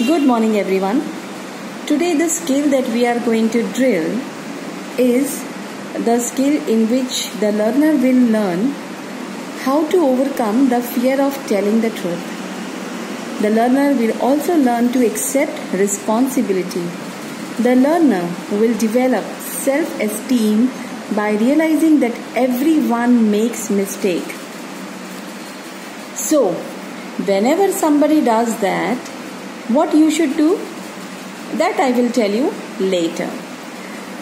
Good morning everyone. Today the skill that we are going to drill is the skill in which the learner will learn how to overcome the fear of telling the truth. The learner will also learn to accept responsibility. The learner will develop self-esteem by realizing that everyone makes mistake. So, whenever somebody does that, what you should do, that I will tell you later.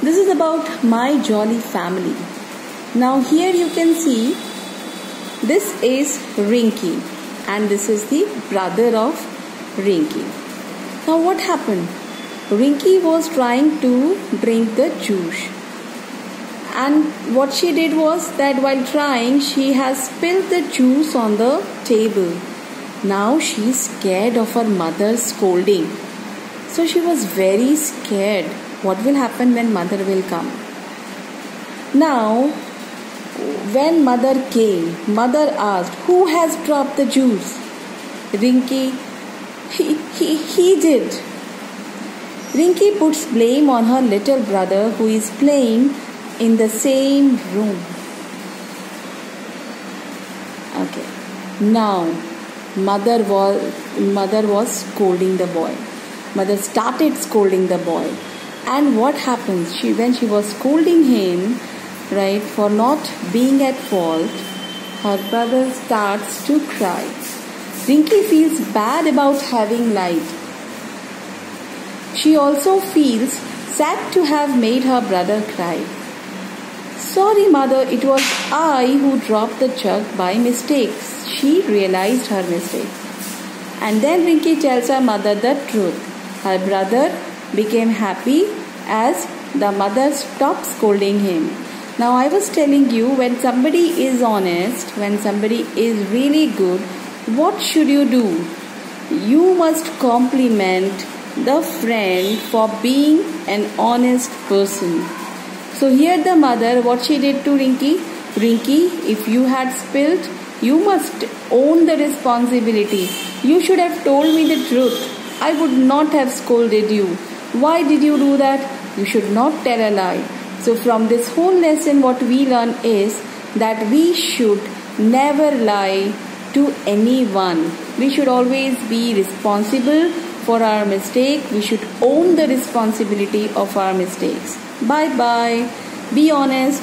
This is about my jolly family. Now here you can see, this is Rinky and this is the brother of Rinky. Now what happened? Rinky was trying to drink the juice. And what she did was that while trying, she has spilled the juice on the table. Now she is scared of her mother's scolding. So she was very scared. What will happen when mother will come? Now, when mother came, mother asked, who has dropped the juice? Rinky, he did. Rinky puts blame on her little brother who is playing in the same room. Okay. Now, mother was scolding the boy. Mother started scolding the boy. And what happens? When she was scolding him, right, for not being at fault, her brother starts to cry. Rinky feels bad about having lied. She also feels sad to have made her brother cry. Sorry mother, it was I who dropped the jug by mistake. She realized her mistake. And then Rinky tells her mother the truth. Her brother became happy as the mother stopped scolding him. Now I was telling you, when somebody is honest, when somebody is really good, what should you do? You must compliment the friend for being an honest person. So here the mother, what she did to Rinky? Rinky, if you had spilled, you must own the responsibility. You should have told me the truth. I would not have scolded you. Why did you do that? You should not tell a lie. So from this whole lesson, what we learn is that we should never lie to anyone. We should always be responsible for our mistake. We should own the responsibility of our mistakes. Bye bye. Be honest.